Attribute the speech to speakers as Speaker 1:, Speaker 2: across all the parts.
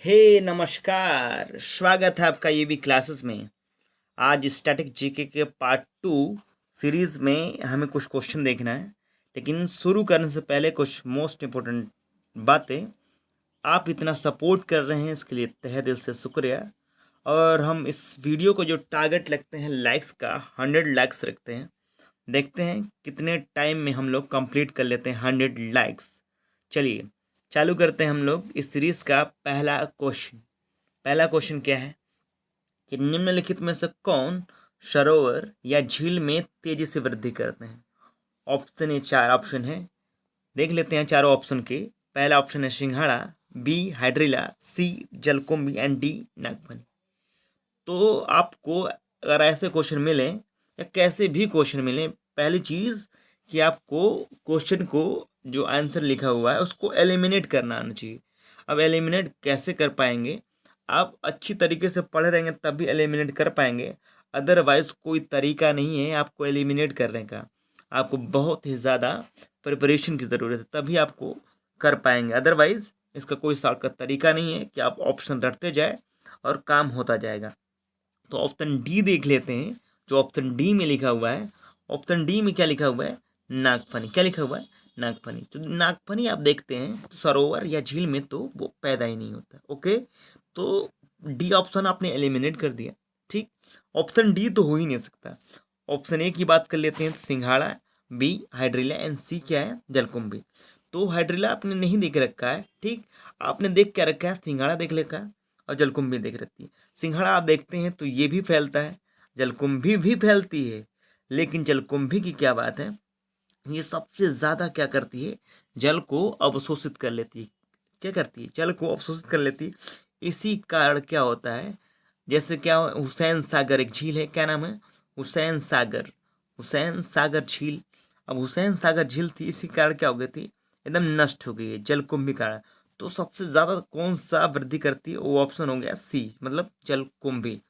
Speaker 1: हे नमस्कार, स्वागत है आपका ईवी क्लासेस में। आज स्टैटिक जीके के पार्ट 2 सीरीज में हमें कुछ क्वेश्चन देखना है, लेकिन शुरू करने से पहले कुछ मोस्ट इम्पोर्टेंट बातें। आप इतना सपोर्ट कर रहे हैं, इसके लिए तहे दिल से शुक्रिया। और हम इस वीडियो को जो टारगेट रखते हैं लाइक्स का, 100 लाइक्स रखते हैं। देखते हैं कितने टाइम में हम लोग कंप्लीट कर लेते हैं 100 लाइक्स। चलिए चालू करते हैं हम लोग इस सीरीज का पहला क्वेश्चन। पहला क्वेश्चन क्या है कि निम्नलिखित में से कौन सरोवर या झील में तेजी से वृद्धि करते हैं। ऑप्शन, ये चार ऑप्शन है, देख लेते हैं चारों ऑप्शन के। पहला ऑप्शन है सिंघाड़ा, बी हाइड्रिला, सी जलकुंभी एंड डी नागफनी। तो आपको अगर ऐसे क्वेश्चन मिले या कैसे भी क्वेश्चन मिले, पहली चीज़ कि आपको क्वेश्चन को जो आंसर लिखा हुआ है उसको एलिमिनेट करना आना चाहिए। अब एलिमिनेट कैसे कर पाएंगे? आप अच्छी तरीके से पढ़ रहेंगे तभी एलिमिनेट कर पाएंगे, अदरवाइज कोई तरीका नहीं है आपको एलिमिनेट करने का। आपको बहुत ही ज़्यादा प्रिपरेशन की ज़रूरत है, तभी आपको कर पाएंगे। अदरवाइज इसका कोई शॉर्टकट तरीका नहीं है कि आप ऑप्शन रटते जाए और काम होता जाएगा। तो ऑप्शन डी देख लेते हैं, जो ऑप्शन डी में लिखा हुआ है। ऑप्शन डी में क्या लिखा हुआ है? नागफनी। क्या लिखा हुआ है? नागफनी। तो नागफनी आप देखते हैं तो सरोवर या झील में तो वो पैदा ही नहीं होता। ओके, तो डी ऑप्शन आपने एलिमिनेट कर दिया। ठीक, ऑप्शन डी तो हो ही नहीं सकता। ऑप्शन ए की बात कर लेते हैं, सिंघाड़ा, बी हाइड्रिला एंड सी क्या है? जलकुंभी। तो हाइड्रिला आपने नहीं देख रखा है, ठीक, आपने देख क्या रखा है? सिंघाड़ा देख रखा है और जलकुंभी देख रखी है। सिंघाड़ा आप देखते हैं तो ये भी फैलता है, जलकुंभी भी फैलती है, लेकिन जलकुंभी की क्या बात है, ये सबसे ज़्यादा क्या करती है? जल को अवशोषित कर लेती है। क्या करती है? जल को अवशोषित कर लेती है। इसी कारण क्या होता है, जैसे क्या हुसैन सागर एक झील है, क्या नाम है? हुसैन सागर। हुसैन सागर झील। अब हुसैन सागर झील थी, इसी कारण क्या हो गई थी? एकदम नष्ट हो गई है जलकुंभी कारण। तो सबसे ज़्यादा कौन सा वृद्धि करती है? वो ऑप्शन हो गया सी, मतलब जलकुंभी।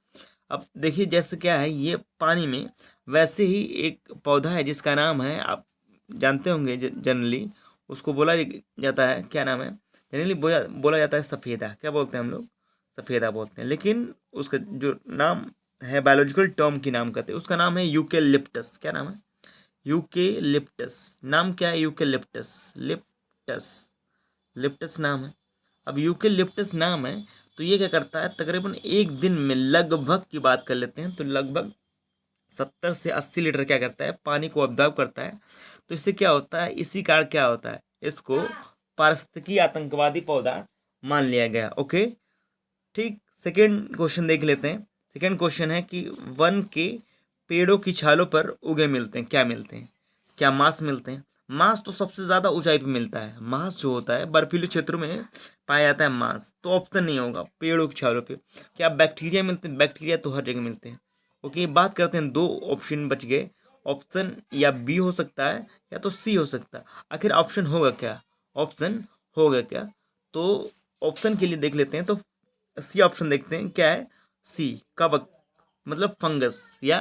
Speaker 1: अब देखिए जैसे क्या है, ये पानी में वैसे ही एक पौधा है जिसका नाम है, आप जानते होंगे जनरली, उसको बोला जाता है, क्या नाम है? जनरली बोला जाता है सफ़ेदा। क्या बोलते हैं हम लोग? सफ़ेदा बोलते हैं, लेकिन उसका जो नाम है, बायोलॉजिकल टर्म की नाम कहते हैं, उसका नाम है यूकेलिप्टस। क्या नाम है? यूकेलिप्टस। नाम क्या है? यूकेलिप्टस। लिप्टस। लिप्टस नाम है। अब यूकेलिप्टस नाम है, तो ये क्या करता है? तकरीबन एक दिन में, लगभग की बात कर लेते हैं तो लगभग 70 से 80 लीटर क्या करता है? पानी को ऑब्जर्व करता है। तो इससे क्या होता है? इसी कारण क्या होता है? इसको पारिस्थितिकी आतंकवादी पौधा मान लिया गया। ओके, ठीक। सेकेंड क्वेश्चन देख लेते हैं। सेकेंड क्वेश्चन है कि वन के पेड़ों की छालों पर उगे मिलते हैं, क्या मिलते हैं? क्या मांस मिलते हैं? मांस तो सबसे ज़्यादा ऊंचाई पे मिलता है। मांस जो होता है बर्फीले क्षेत्रों में पाया जाता है मांस, तो ऑप्शन नहीं होगा पेड़ों की छालों पे। क्या बैक्टीरिया मिलते हैं? बैक्टीरिया तो हर जगह मिलते हैं। ओके, बात करते हैं, दो ऑप्शन बच गए। ऑप्शन या बी हो सकता है या तो सी हो सकता है। आखिर ऑप्शन होगा क्या? ऑप्शन होगा क्या? तो ऑप्शन के लिए देख लेते हैं, तो सी ऑप्शन देखते हैं, क्या है? सी, कवक, मतलब फंगस या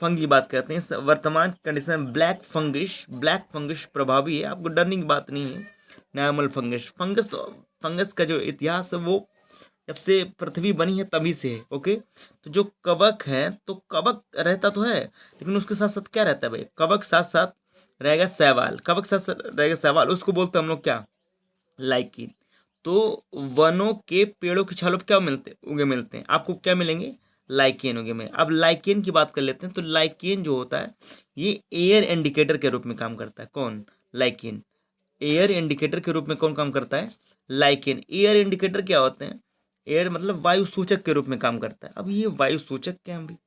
Speaker 1: फंग की बात करते हैं। वर्तमान कंडीशन में ब्लैक फंगस प्रभावी है, आपको डरने की बात नहीं है। नॉर्मल फंगस, फंगस का जो इतिहास है वो जब से पृथ्वी बनी है तभी से है। ओके, तो जो कवक है, तो कवक रहता तो है, लेकिन उसके साथ साथ क्या रहता है भाई? कवक साथ साथ रहेगा शैवाल। कवक साथ साथ रहेगा शैवाल, उसको बोलते हैं हम लोग क्या? लाइकिन। तो वनों के पेड़ों की छालों पे क्या मिलते उगे मिलते हैं? आपको क्या मिलेंगे? लाइकेन उगे में। अब लाइकेन की बात कर लेते हैं, तो लाइकेन जो होता है ये एयर इंडिकेटर के रूप में काम करता है। कौन? लाइकेन। एयर इंडिकेटर के रूप में कौन काम करता है? लाइकेन। एयर इंडिकेटर क्या होते हैं? एयर मतलब वायु सूचक के रूप में काम करता है। अब ये वायु सूचक क्या है भाई?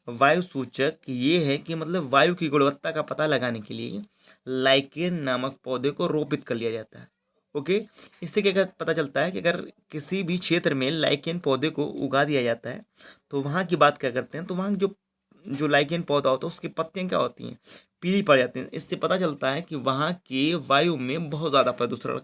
Speaker 1: वायु सूचक ये है कि मतलब वायु की गुणवत्ता का पता लगाने के लिए लाइकेन नामक पौधे को रोपित कर लिया जाता है। ओके, इससे क्या पता चलता है कि अगर किसी भी क्षेत्र में लाइकेन पौधे को उगा दिया जाता है, तो वहाँ की बात क्या करते हैं, तो वहाँ जो जो लाइकेन पौधा होता है उसकी पत्तियाँ क्या होती हैं? पीली पड़ जाती हैं। इससे पता चलता है कि वहाँ की वायु में बहुत ज़्यादा प्रदूषण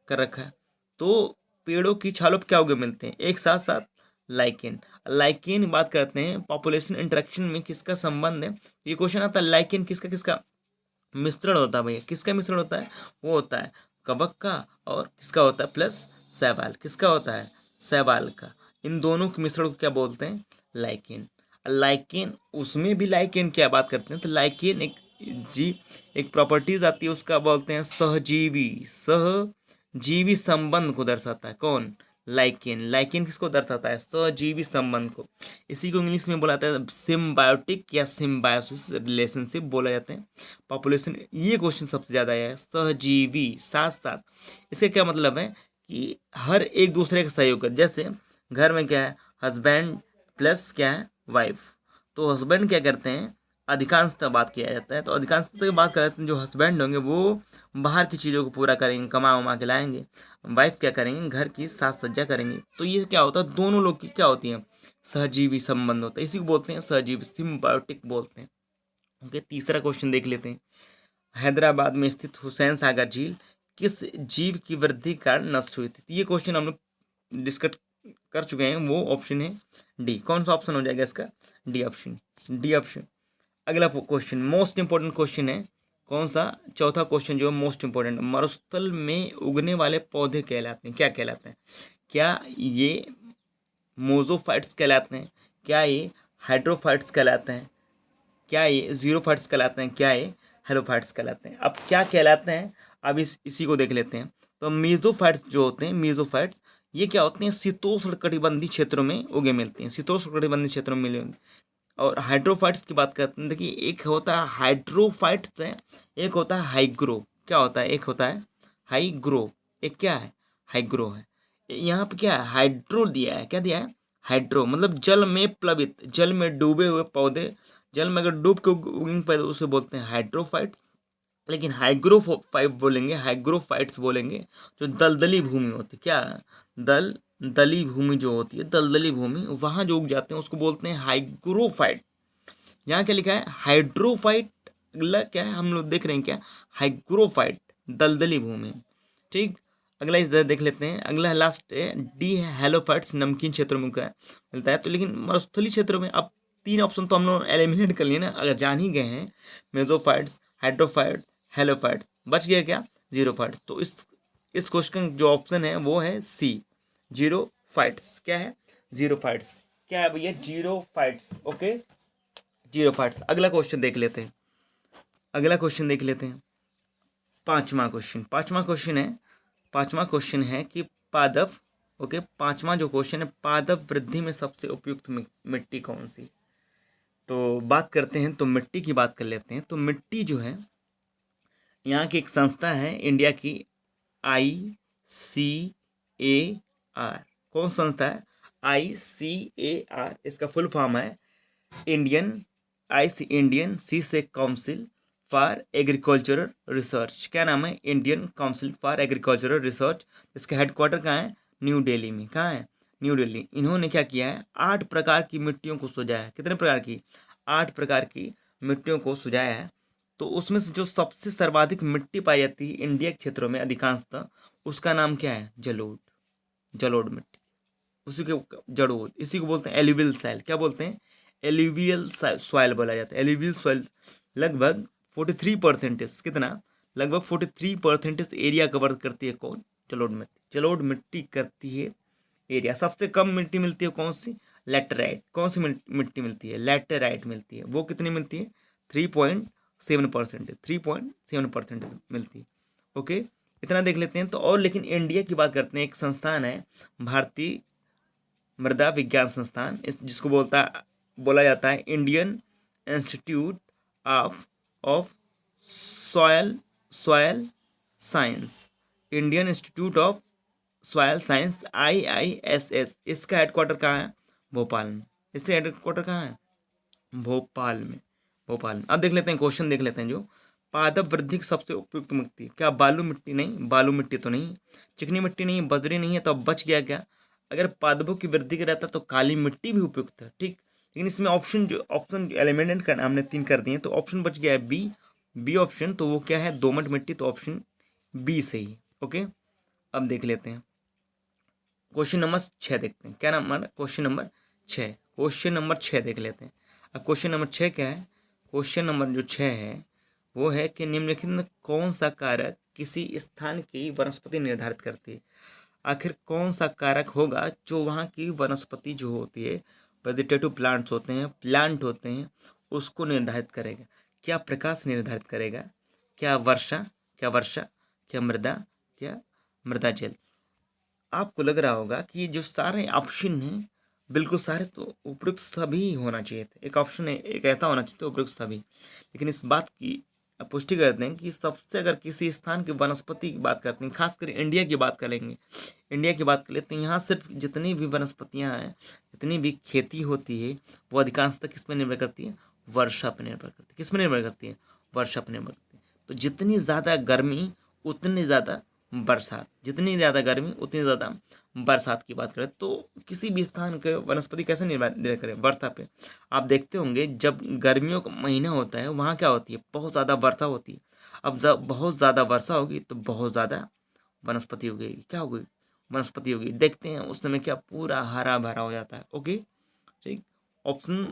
Speaker 1: कर रखा है। तो पेड़ों की छालों पर क्या उगे मिलते हैं? एक साथ साथ लाइकेन। लाइकेन बात करते हैं, पॉपुलेशन इंटरेक्शन में किसका संबंध है? ये क्वेश्चन आता है, लाइकेन किसका किसका मिश्रण होता है भैया? किसका मिश्रण होता है? वो होता है कवक का, और किसका होता है? प्लस शैवाल। किसका होता है? शैवाल का। इन दोनों के मिश्रण को क्या बोलते हैं? लाइकेन। लाइकेन, उसमें भी लाइकेन क्या बात करते हैं, तो लाइकेन एक प्रॉपर्टीज आती है, उसका बोलते हैं सहजीवी। सहजीवी संबंध को दर्शाता है। कौन? लाइकेन। लाइकेन किसको दर्शाता है? सहजीवी संबंध को। इसी को इंग्लिश में बोला जाता है सिम्बायोटिक या सिम्बायोसिस रिलेशनशिप बोला जाता है। पॉपुलेशन, ये क्वेश्चन सबसे ज़्यादा है। सहजीवी, साथ साथ, इसका क्या मतलब है कि हर एक दूसरे का सहयोग कर। जैसे घर में क्या है? हस्बैंड प्लस क्या है? वाइफ। तो हस्बैंड क्या करते हैं? अधिकांशतः बात किया जाता है, तो अधिकांशतः की बात करते हैं, जो हस्बैंड होंगे वो बाहर की चीज़ों को पूरा करेंगे, कमा उमा के लाएंगे। वाइफ क्या करेंगे? घर की साज सज्जा करेंगे। तो ये क्या होता है? दोनों लोग की क्या होती है? सहजीवी संबंध होता है। इसी को बोलते हैं सहजीवी, सिम्बायोटिक बोलते हैं। ओके, तीसरा क्वेश्चन देख लेते हैं। हैदराबाद में स्थित हुसैन सागर झील किस जीव की वृद्धि के कारण नष्ट हुई थी? तो ये क्वेश्चन हम लोग डिस्कस कर चुके हैं। वो ऑप्शन है डी। कौन सा ऑप्शन हो जाएगा इसका? D option. D option. अगला क्वेश्चन मोस्ट इंपॉर्टेंट क्वेश्चन है। कौन सा? चौथा क्वेश्चन जो है मोस्ट इंपॉर्टेंट। मरुस्थल में उगने वाले पौधे कहलाते हैं, क्या कहलाते हैं? क्या ये मोजोफाइट्स कहलाते हैं? क्या ये हाइड्रोफाइट्स कहलाते हैं? क्या ये जीरोफाइट्स कहलाते हैं? क्या ये हेलोफाइट्स कहलाते हैं? अब क्या कहलाते हैं, अब इसी को देख लेते हैं। तो मेसोफाइट्स जो होते हैं, मेसोफाइट्स, ये क्या होते हैं? शीतोष्ण कटिबंधीय क्षेत्रों में उगे मिलते हैं, शीतोष्ण कटिबंधीय क्षेत्रों में मिले। और हाइड्रोफाइट्स की बात करते हैं, देखिए एक होता है हाइड्रोफाइट्स है, एक होता है हाइग्रो। क्या होता है? एक होता है हाइग्रो, एक क्या है? हाइग्रो है। यहाँ पे क्या है? हाइड्रो दिया है। क्या दिया है? हाइड्रो, मतलब जल में प्लवित, जल में डूबे हुए पौधे, जल में अगर डूब के उगेंगे पौधे उसे बोलते हैं हाइड्रोफाइट। लेकिन हाइग्रोफाइट बोलेंगे, हाइग्रोफाइट्स बोलेंगे जो दलदली भूमि होती है। क्या? दलदली भूमि जो होती है, दलदली भूमि, वहाँ जो उग जाते हैं उसको बोलते हैं हाइग्रोफाइट। यहाँ क्या लिखा है? हाइड्रोफाइट। अगला क्या है हम लोग देख रहे हैं? क्या? हाइग्रोफाइट, दलदली भूमि। ठीक, अगला इस देख लेते हैं। अगला लास्ट डी है हेलोफाइट्स, नमकीन क्षेत्रों में क्या मिलता है। तो लेकिन मरुस्थलीय क्षेत्रों में, अब तीन ऑप्शन तो हम लोग एलिमिनेट कर लिए ना, अगर जान ही गए हैं मेसोफाइट्स, हाइड्रोफाइट, हेलोफाइट्स, बच गया क्या? जीरोफाइट्स। तो इस क्वेश्चन जो ऑप्शन है वो है सी, जीरोफाइट्स। क्या है? जीरोफाइट्स। क्या है भैया? जीरोफाइट्स। Okay, xerophytes. अगला क्वेश्चन देख लेते हैं। अगला क्वेश्चन देख लेते हैं। पांचवा क्वेश्चन, पांचवा क्वेश्चन है कि पादप, ओके, पांचवा जो क्वेश्चन है, पादप वृद्धि में सबसे उपयुक्त मिट्टी कौन सी? तो बात करते हैं, तो मिट्टी की बात कर लेते हैं। तो मिट्टी जो है, यहाँ की एक संस्था है इंडिया की, ICAR। कौन संस्था है? ICAR। इसका फुल फॉर्म है इंडियन इंडियन सी से काउंसिल फॉर एग्रीकल्चरल रिसर्च। क्या नाम है? Indian council for agricultural research. इसका हेडक्वार्टर कहाँ है? न्यू दिल्ली में। कहाँ है? न्यू दिल्ली। इन्होंने क्या किया है? 8 प्रकार की मिट्टियों को सुझाया है। कितने प्रकार की? 8 प्रकार की मिट्टियों को सुझाया है। तो उसमें से जो सबसे सर्वाधिक मिट्टी पाई जाती है इंडिया के क्षेत्रों में अधिकांशतः, उसका नाम क्या है? जलोढ़। जलोढ़ मिट्टी, उसी के जड़ों, इसी को बोलते हैं एल्यूवियल सॉइल। क्या बोलते हैं? एल्यूवियल सॉइल बोला जाता है। एल्यूवियल सॉइल लगभग 43%, कितना? लगभग 43% एरिया कवर करती है। कौन? जलोढ़ मिट्टी। जलोढ़ मिट्टी करती है एरिया। सबसे कम मिट्टी मिलती है कौन सी? लैटेराइट। कौन सी मिट्टी मिलती है? लैटेराइट मिलती है। वो कितनी मिलती है? 3.7%, 3.7% मिलती है। ओके, इतना देख लेते हैं। तो और लेकिन इंडिया की बात करते हैं, एक संस्थान है भारतीय मृदा विज्ञान संस्थान, जिसको बोला जाता है Indian institute of soil soil science. Indian institute of soil science, IISS। इसका हेडक्वार्टर कहाँ है? भोपाल में। इसका हेडक्वार्टर कहाँ है? भोपाल में। भोपाल में। अब देख लेते हैं क्वेश्चन, देख लेते हैं जो पादप वृद्धि की सबसे उपयुक्त मिट्टी। क्या बालू मिट्टी? नहीं, बालू मिट्टी तो नहीं, चिकनी मिट्टी नहीं, बजरी नहीं है। तो अब बच गया क्या? अगर पादपों की वृद्धि का रहता तो काली मिट्टी भी उपयुक्त है। ठीक, लेकिन इसमें ऑप्शन एलिमिनेट करना हमने 3 कर दिए, तो ऑप्शन बच गया है बी ऑप्शन। तो वो क्या है? दोमट मिट्टी। तो ऑप्शन बी सही। ओके, अब देख लेते हैं क्वेश्चन नंबर 6 देखते हैं। क्या नाम हमारा? Question number 6। क्वेश्चन नंबर 6 देख लेते हैं। अब क्वेश्चन नंबर 6 क्या है? क्वेश्चन नंबर जो 6 है वो है कि निम्नलिखित में कौन सा कारक किसी स्थान की वनस्पति निर्धारित करती है? आखिर कौन सा कारक होगा जो वहाँ की वनस्पति जो होती है, वेजिटेटिव प्लांट्स होते हैं, प्लांट होते हैं, उसको निर्धारित करेगा? क्या प्रकाश निर्धारित करेगा? क्या वर्षा, क्या वर्षा, क्या मृदा, क्या मृदा जल? आपको लग रहा होगा कि जो सारे ऑप्शन हैं बिल्कुल सारे तो उपयुक्त सभी होना चाहिए थे। एक ऑप्शन है, एक ऐसा होना चाहिए था उपयुक्त सभी, लेकिन इस बात की पुष्टि करते हैं कि सबसे अगर किसी स्थान की वनस्पति की बात करते हैं, खासकर इंडिया की बात करेंगे, इंडिया की बात कर लेते हैं, यहाँ सिर्फ जितनी भी वनस्पतियाँ हैं, जितनी भी खेती होती है, वो अधिकांशतः किस पर निर्भर करती है? वर्षा पर निर्भर करती है। किस पर निर्भर करती है? वर्षा पर निर्भर करती है। तो जितनी ज़्यादा गर्मी उतनी ज़्यादा बरसात, जितनी ज़्यादा गर्मी उतनी ज़्यादा बरसात की बात करें तो किसी भी स्थान के वनस्पति कैसे निर्भर करें? वर्षा पे। आप देखते होंगे जब गर्मियों का महीना होता है वहाँ क्या होती है? बहुत ज़्यादा वर्षा होती है। अब जब बहुत ज़्यादा वर्षा होगी तो बहुत ज़्यादा वनस्पति उगेगी। क्या होगी? वनस्पति होगी। देखते हैं उस समय क्या पूरा हरा भरा हो जाता है। ओके, ठीक। ऑप्शन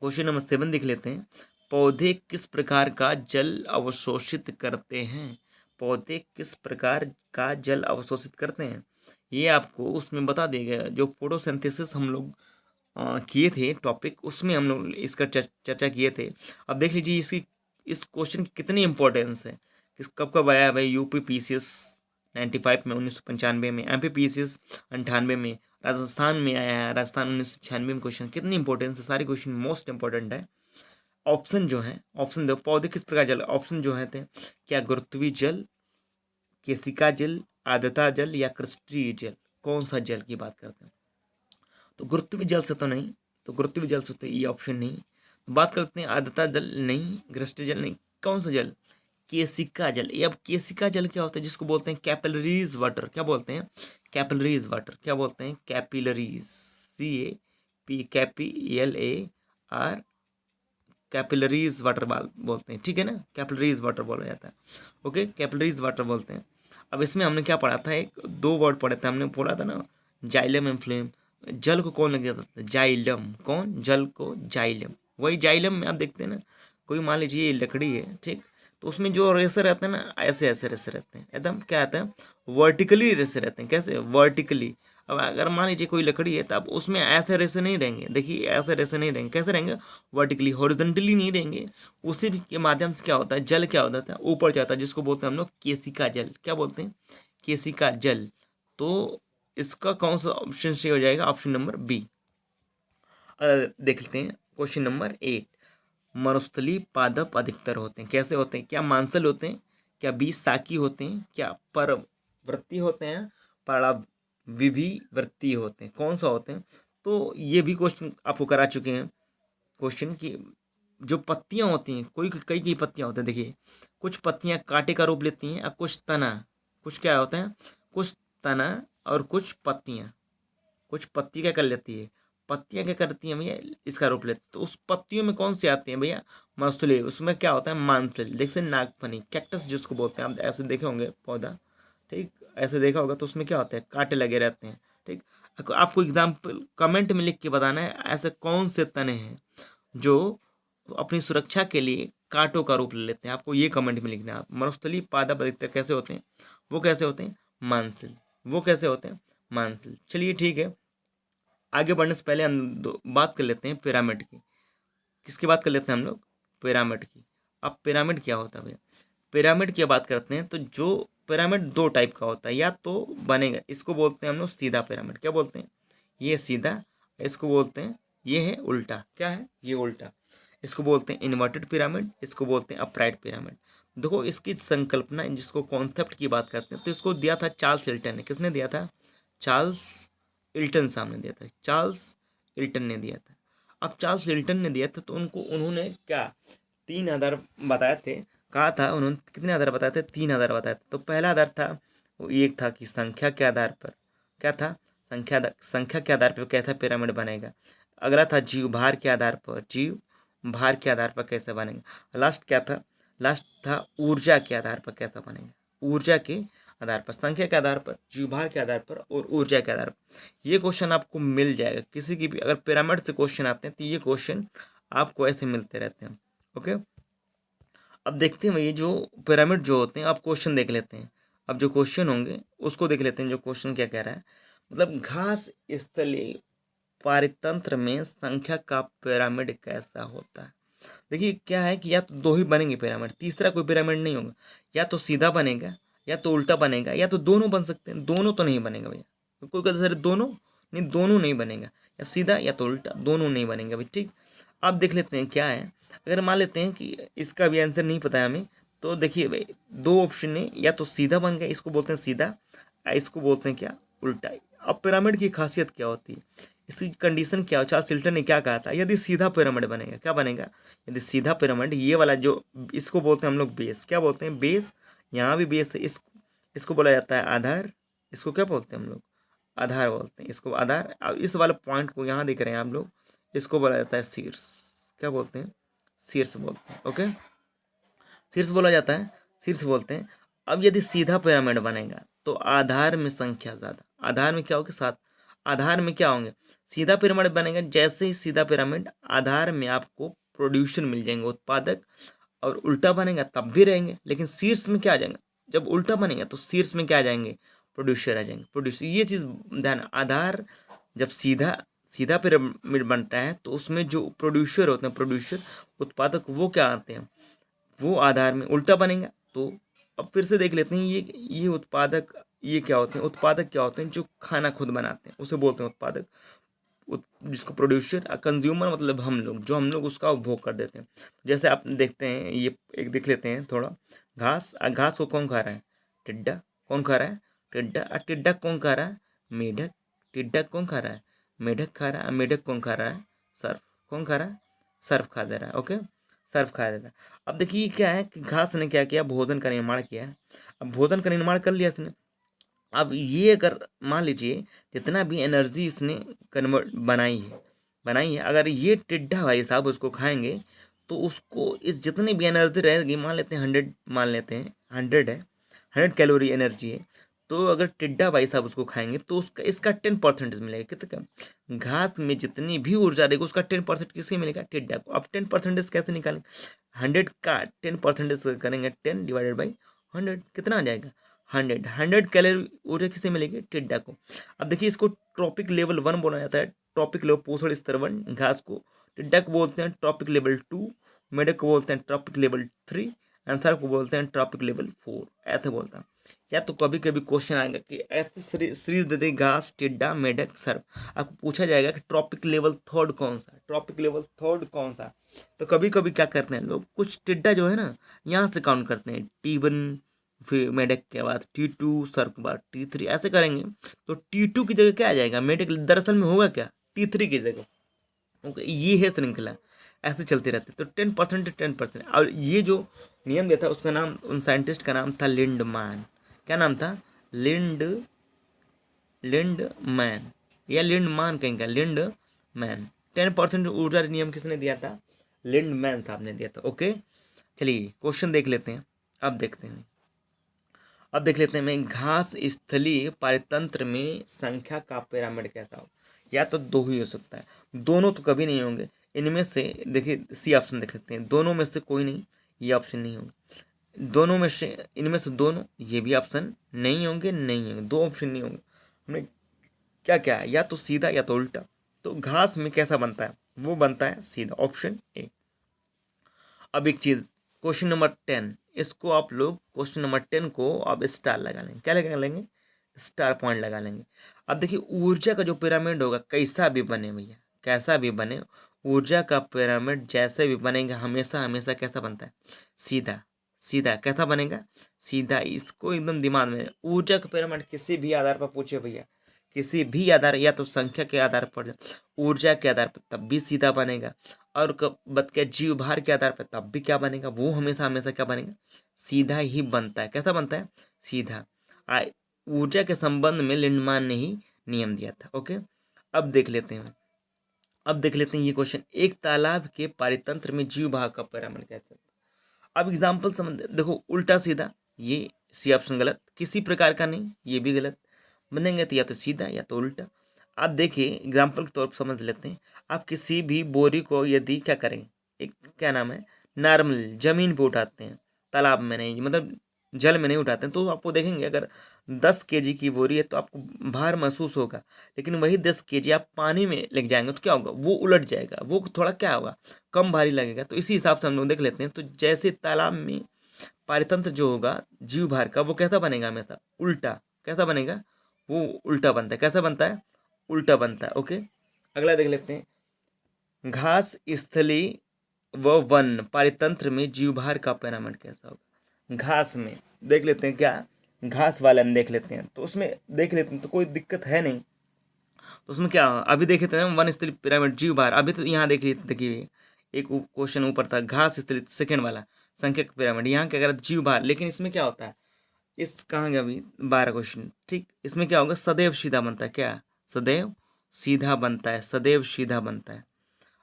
Speaker 1: क्वेश्चन नंबर 7 देख लेते हैं। पौधे किस प्रकार का जल अवशोषित करते हैं? पौधे किस प्रकार का जल अवशोषित करते हैं? ये आपको उसमें बता देगा। जो फोटोसिंथेसिस हम लोग किए थे टॉपिक, उसमें हम लोग इसका चर्चा किए थे। अब देख लीजिए इसकी, इस क्वेश्चन की कितनी इंपॉर्टेंस है। किस कब कब आया है भाई? यूपी पीसीएस 95 में, 1995 में, एमपी पीसीएस 98 में, राजस्थान में आया है, राजस्थान 1996 में। क्वेश्चन कितनी इंपॉर्टेंस है, सारे क्वेश्चन मोस्ट इंपॉर्टेंट है। ऑप्शन जो है, ऑप्शन दो, पौधे किस प्रकार जल, ऑप्शन जो है थे क्या? गुरुत्वीय जल, केशिका जल, आर्द्रता जल या क्रिस्टलीय जल? कौन सा जल की बात करते हैं? तो गुरुत्वीय जल से तो नहीं, तो गुरुत्वीय जल से तो ये ऑप्शन नहीं। बात करते हैं आर्द्रता जल नहीं, क्रिस्टलीय जल नहीं, कौन सा जल? केशिका जल। ये अब केशिका जल क्या होता है? जिसको बोलते हैं कैपिलरीज वाटर। क्या बोलते हैं? Capillaries water. क्या बोलते हैं? Capillaries, CAP, CAPLAR, capillaries water बोलते हैं। ठीक है ना, कैपिलरीज वाटर बोला जाता है। ओके, कैपिलरीज वाटर बोलते हैं। अब इसमें हमने क्या पढ़ा था? एक दो वर्ड पढ़े थे हमने, बोला था ना जाइलम एंड फ्लेम। जल को कौन लग जाता था? जाइलम। कौन? जल को जाइलम। वही जाइलम में आप देखते हैं ना, कोई मान लीजिए लकड़ी है, ठीक, तो उसमें जो रेसे रहते हैं ना, ऐसे ऐसे रेसे रहते हैं, एकदम क्या आता है? वर्टिकली रेसे रहते हैं। कैसे? वर्टिकली। अब अगर मान लीजिए कोई लकड़ी है, तब उसमें ऐसे रेसे नहीं रहेंगे। देखिए ऐसे रेसे नहीं रहेंगे। कैसे रहेंगे? वर्टिकली, हॉरिजॉन्टली नहीं रहेंगे। उसी के माध्यम से क्या होता है? जल क्या होता है? ऊपर जाता है, जिसको बोलते हैं हम लोग केशिका जल। क्या बोलते हैं? केशिका जल। तो इसका कौन सा ऑप्शन सही हो जाएगा? Option number B. देख लेते हैं क्वेश्चन नंबर 8। मरुस्थलीय पादप अधिकतर होते हैं। कैसे होते हैं? क्या मांसल होते हैं? क्या बीज साकी होते हैं? क्या परवृत्ति होते हैं? पराविवृत्ति होते हैं? कौन सा होते हैं? तो ये भी क्वेश्चन आपको करा चुके हैं। क्वेश्चन की जो पत्तियां होती हैं, कोई कई कई पत्तियां होती हैं। देखिए कुछ पत्तियां कांटे का रूप लेती हैं और कुछ तना। कुछ क्या होता है? कुछ तना और कुछ पत्तियां। कुछ पत्ती क्या कर लेती है? पत्तियां क्या करती हैं भैया? इसका रूप लेती। तो उस पत्तियों में कौन सी आती हैं भैया? मस्तूली। उसमें क्या होता है? मांसल। देखते नागफनी, कैक्टस जिसको बोलते हैं, आप ऐसे देखे होंगे पौधा, ठीक, ऐसे देखा होगा। तो उसमें क्या होता है? कांटे लगे रहते हैं। ठीक, आपको एग्जाम्पल कमेंट में लिख के बताना है ऐसे कौन से तने हैं जो अपनी सुरक्षा के लिए कांटों का रूप ले लेते हैं। आपको ये कमेंट में लिखना है। आप मरुस्थलीय पादप अधिकतर कैसे होते हैं? वो कैसे होते हैं? मांसल। वो कैसे होते हैं? मांसल। चलिए ठीक है, आगे बढ़ने से पहले हम बात कर लेते हैं पिरामिड की। किसकी बात कर लेते हैं हम लोग? पिरामिड की। अब पिरामिड क्या होता है भैया? पिरामिड की बात करते हैं तो जो पिरामिड दो टाइप का होता है, या तो बनेगा, इसको बोलते हैं हम लोग सीधा पिरामिड। क्या बोलते हैं? ये सीधा। इसको बोलते हैं, ये है उल्टा। क्या है? ये उल्टा। इसको बोलते हैं इन्वर्टेड पिरामिड, इसको बोलते हैं अपराइट पिरामिड। देखो इसकी संकल्पना, जिसको कॉन्सेप्ट की बात करते हैं, तो इसको दिया था चार्ल्स इल्टन ने। किसने दिया था? चार्ल्स इल्टन साहब ने दिया था। चार्ल्स इल्टन ने दिया था। अब चार्ल्स इल्टन ने दिया था तो उन्होंने क्या 3 आधार बताए थे? कहा था उन्होंने, कितने आधार बताए थे? 3 आधार बताए थे। तो पहला आधार था, वो एक था कि संख्या के आधार पर क्या था? संख्या के आधार पर कैसा पिरामिड बनेगा। अगला था जीव भार के आधार पर, जीव भार के आधार पर कैसे बनेगा। लास्ट क्या था? लास्ट था ऊर्जा के आधार पर कैसा बनेगा। ऊर्जा के आधार पर, संख्या के आधार पर, जीव भार के आधार पर और ऊर्जा के आधार पर। ये क्वेश्चन आपको मिल जाएगा किसी की भी, अगर पिरामिड से क्वेश्चन आते हैं तो ये क्वेश्चन आपको ऐसे मिलते रहते हैं। ओके, अब देखते हैं ये जो पिरामिड जो होते हैं, आप क्वेश्चन देख लेते हैं। अब जो क्वेश्चन होंगे उसको देख लेते हैं। जो क्वेश्चन क्या कह रहा है, मतलब घास स्थलीय पारितंत्र में संख्या का पिरामिड कैसा होता है। देखिए क्या है कि या तो दो ही बनेंगे पिरामिड, तीसरा कोई पिरामिड नहीं होगा। या तो सीधा बनेगा या तो उल्टा बनेगा या तो दोनों बन सकते हैं। दोनों तो नहीं बनेगा भैया, तो कोई कहता सर दोनों नहीं, दोनों नहीं बनेगा, या सीधा या तो उल्टा, दोनों नहीं बनेगा भाई। ठीक, अब देख लेते हैं क्या है। अगर मान लेते हैं कि इसका भी आंसर नहीं पता है हमें, तो देखिए भाई दो ऑप्शन है, या तो सीधा बन गया, इसको बोलते हैं सीधा, या इसको बोलते हैं क्या, उल्टा। अब पिरामिड की खासियत क्या होती है, इसकी कंडीशन क्या हो, चार्ल्स चिल्टन ने क्या कहा था, यदि सीधा पिरामिड बनेगा, क्या बनेगा, यदि सीधा पिरामिड, ये वाला जो इसको बोलते हैं हम लोग बेस, क्या बोलते हैं बेस, यहाँ भी बेस है, इसको बोला जाता है आधार, इसको क्या बोलते हैं हम लोग, आधार बोलते हैं इसको, आधार। अब इस वाले पॉइंट को यहाँ देख रहे हैं आप लोग, इसको बोला जाता है शीर्ष, क्या बोलते हैं, शीर्ष बोलते हैं। ओके, शीर्ष बोला जाता है, शीर्ष बोलते हैं। अब यदि सीधा पिरामिड बनेगा तो आधार में संख्या ज़्यादा, आधार में क्या होगी, सात, आधार में क्या होंगे, सीधा पिरामिड बनेगा, जैसे ही सीधा पिरामिड आधार में आपको प्रोड्यूसर मिल जाएंगे, उत्पादक, और उल्टा बनेगा तब भी रहेंगे, लेकिन शीर्ष में क्या आ जाएगा, जब उल्टा बनेगा तो शीर्ष में क्या आ जाएंगे, प्रोड्यूसर आ जाएंगे, प्रोड्यूसर। ये चीज़ ध्यान, आधार जब सीधा सीधा पिरामिड बनता है तो उसमें जो प्रोड्यूसर होते हैं, प्रोड्यूसर उत्पादक, वो क्या आते हैं, वो आधार में उल्टा बनेगा। तो अब फिर से देख लेते हैं, ये उत्पादक, ये क्या होते हैं, उत्पादक क्या होते हैं, जो खाना खुद बनाते हैं उसे बोलते हैं उत्पादक, जिसको प्रोड्यूसर, कंज्यूमर मतलब हम लोग, जो हम लोग उसका उपभोग कर देते हैं। जैसे आप देखते हैं, ये एक देख लेते हैं थोड़ा, घास, घास को कौन खा रहा है, टिड्डा, कौन खा रहा है, टिड्डा। टिड्डा कौन खा रहा है, मेढक। टिड्डा कौन खा रहा है, मेढक खा रहा है। मेढक कौन खा रहा है, सर्फ, कौन खा रहा है, सर्फ खा दे रहा है। ओके, सर्फ खा दे रहा है। अब देखिए क्या है कि घास ने क्या किया, भोजन का निर्माण किया है। अब भोजन का निर्माण कर लिया इसने। अब ये अगर मान लीजिए जितना भी एनर्जी इसने कन्वर्ट बनाई है, अगर ये टिड्डा भाई साहब उसको खाएंगे, तो उसको इस जितनी भी एनर्जी रहेगी, मान लेते हैं 100, मान लेते हैं 100 है, 100 कैलोरी एनर्जी है, तो अगर टिड्डा भाई साहब उसको खाएंगे तो उसका इसका 10% मिलेगा। कितना का, घास में जितनी भी ऊर्जा रहेगी उसका 10% किससे मिलेगा, टिड्डा को। अब 10% कैसे निकालें, 100 का 10% करेंगे, 10/100, कितना आ जाएगा, 100 ऊर्जा किसे मिलेगी, टिड्डा को। अब देखिए इसको ट्रॉपिक लेवल 1 बोला जाता है, ट्रॉपिक लेवल पोषण स्तर 1 घास को। टिड्डा को बोलते हैं ट्रॉपिक लेवल 2, मेढक को बोलते हैं ट्रॉपिक लेवल 3, आंसर को बोलते हैं ट्रॉपिक लेवल 4, ऐसे बोलता है। या तो कभी कभी क्वेश्चन आएगा कि ऐसे सीरीज दे दे, घास, टिड्डा, मेढक, सर्प, आपको पूछा जाएगा कि ट्रॉपिक लेवल 3 कौन सा, ट्रॉपिक लेवल 3 कौन सा। तो कभी कभी क्या करते हैं लोग, कुछ टिड्डा जो है ना, यहाँ से काउंट करते हैं, T1, फिर मेढक के बाद T2, सर्प के बाद T3, ऐसे करेंगे। तो T2 की जगह क्या आ जाएगा, मेढक दरअसल में होगा क्या, T3 की जगह। ओके, ये है श्रृंखला, ऐसे चलती रहती है। तो 10% 10%। और ये जो नियम दिया था उसका नाम, उन साइंटिस्ट का नाम था लिंडमैन। क्या नाम था, लिंडमैन, या लिंडमान कहीं का, लिंडमैन। 10% ऊर्जा नियम किसने दिया था, लिंडमैन साहब ने दिया था। ओके, चलिए क्वेश्चन देख लेते हैं। अब देख लेते हैं मैं, घास स्थलीय पारितंत्र में संख्या का पिरामिड कैसा हो। या तो दो ही हो सकता है, दोनों तो कभी नहीं होंगे। इनमें से देखिए सी ऑप्शन देख लेते हैं, दोनों में से कोई नहीं, ये ऑप्शन नहीं होगा। दोनों में से, इनमें से दोनों, ये भी ऑप्शन नहीं होंगे, नहीं होंगे, दो ऑप्शन नहीं होंगे। हमने क्या क्या है, या तो सीधा या तो उल्टा। तो घास में कैसा बनता है, वो बनता है सीधा, ऑप्शन ए। अब एक चीज, क्वेश्चन नंबर 10, इसको आप लोग क्वेश्चन नंबर 10 को आप स्टार लगा लेंगे, क्या लगा लेंगे, स्टार पॉइंट लगा लेंगे। अब देखिए ऊर्जा का जो पिरामिड होगा, कैसा भी बने भैया, कैसा भी बने, ऊर्जा का पिरामिड जैसे भी बनेगा, हमेशा हमेशा कैसा बनता है, सीधा। सीधा कैसा बनेगा, सीधा। इसको एकदम दिमाग में, ऊर्जा का पिरामिड किसी भी आधार पर पूछे भैया, किसी भी आधार, या तो संख्या के आधार पर, ऊर्जा के आधार पर, तब भी सीधा बनेगा। और बत के जीव भार के आधार पर तब भी क्या बनेगा, वो हमेशा हमेशा क्या बनेगा, सीधा ही बनता है। कैसा बनता है, सीधा। आ ऊर्जा के संबंध में लिंडमान ने ही नियम दिया था। ओके, अब देख लेते हैं, ये क्वेश्चन, एक तालाब के पारितंत्र में जीव भाग का पिरामिड कैसे। अब एग्जाम्पल समझ देखो, उल्टा सीधा, ये सी ऑप्शन गलत, किसी प्रकार का नहीं, ये भी गलत बनेंगे। तो या तो सीधा या तो उल्टा। आप देखिए एग्जाम्पल के तौर पर समझ लेते हैं। आप किसी भी बोरी को यदि क्या करें, एक क्या नाम है, नॉर्मल जमीन पे उठाते हैं, तालाब में नहीं, मतलब जल में नहीं उठाते हैं। तो आपको देखेंगे अगर 10 kg की बोरी है तो आपको भार महसूस होगा, लेकिन वही 10 kg आप पानी में लेके जाएंगे तो क्या होगा, वो उलट जाएगा, वो थोड़ा क्या होगा, कम भारी लगेगा। तो इसी हिसाब से हम लोग देख लेते हैं। तो जैसे तालाब में पारितंत्र जो होगा जीव भार का, वो कैसा बनेगा, हमेशा उल्टा। कैसा बनेगा, वो उल्टा बनता है। कैसा बनता है, उल्टा बनता है। ओके, अगला देख लेते हैं। घास स्थली व वन पारितंत्र में जीवभार का पैरामीटर कैसा होगा। घास में देख लेते हैं, क्या घास वाले में देख लेते हैं, तो उसमें देख लेते हैं तो कोई दिक्कत है नहीं। तो उसमें क्या अभी देखे थे ना, वन स्थली पिरामिड जीवभार। अभी तो यहाँ देखिए एक क्वेश्चन ऊपर था घास स्थली सेकेंड वाला संख्यक पिरामिड, यहाँ क्या कह रहा था जीवभार। लेकिन इसमें क्या होता है, इस कहाँ गया अभी 12 क्वेश्चन, ठीक। इसमें क्या होगा, सदैव सीधा बनता है। क्या, सदैव सीधा बनता है, सदैव सीधा बनता है।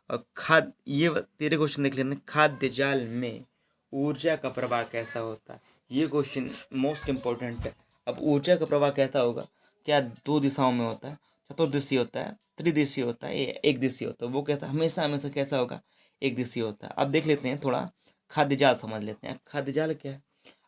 Speaker 1: और ये तेरे क्वेश्चन देख लेते हैं। खाद्य जाल में ऊर्जा का प्रवाह कैसा होता है, ये क्वेश्चन मोस्ट इम्पोर्टेंट है। अब ऊर्जा का प्रवाह कैसा होगा, क्या 2 दिशाओं में होता है, चतुर्दिशीय होता है, त्रिदिशीय होता है, एक दिशीय होता है। वो कैसा, हमेशा हमेशा कैसा होगा, एक दिशीय होता है। अब देख लेते हैं थोड़ा खाद्य जाल समझ लेते हैं। खाद्य जाल क्या है,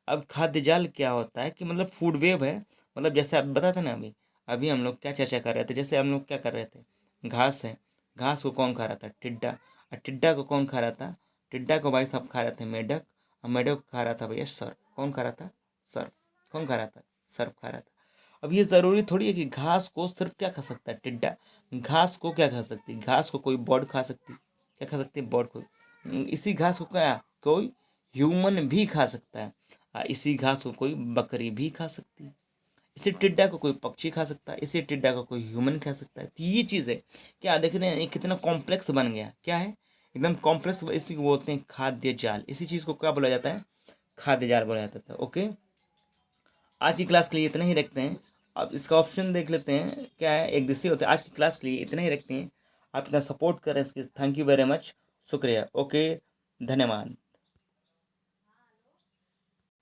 Speaker 1: अब खाद्य जाल क्या होता है कि मतलब फूड वेब है। मतलब जैसे आप बताते ना, अभी अभी हम लोग क्या चर्चा कर रहे थे, जैसे हम लोग क्या कर रहे थे, घास है, घास को कौन खा रहा था, टिड्डा। और टिड्डा को कौन खा रहा था, टिड्डा को भाई साहब खा रहे थे मेढक। और मेढक को खा रहा था भैया सर्प। कौन खा रहा था, सर्प। कौन खा रहा था, सर्प खा रहा था। अब ये ज़रूरी थोड़ी है कि घास को सिर्फ क्या खा सकता है, टिड्डा। घास को क्या खा सकती है, घास को कोई बर्ड खा सकती, क्या खा सकती है, बर्ड को। इसी घास को क्या कोई ह्यूमन भी खा सकता है। इसी घास को कोई बकरी भी खा सकती है। इसी टिड्डा को कोई पक्षी खा सकता है, इसी टिड्डा को कोई ह्यूमन खा सकता है। तो ये चीज़ है, क्या देख रहे हैं, ये कितना कॉम्प्लेक्स बन गया, क्या है, एकदम कॉम्प्लेक्स। इसी को बोलते हैं खाद्य जाल। इसी चीज़ को क्या बोला जाता है, खाद्य जाल बोला जाता था। ओके, आज की क्लास के लिए इतना ही रखते हैं। अब इसका ऑप्शन देख लेते हैं, क्या है, एक दिवसीय होता है। आज की क्लास के लिए इतना ही रखते हैं। आप इतना सपोर्ट करें इसके, थैंक यू वेरी मच, शुक्रिया। ओके, धन्यवाद।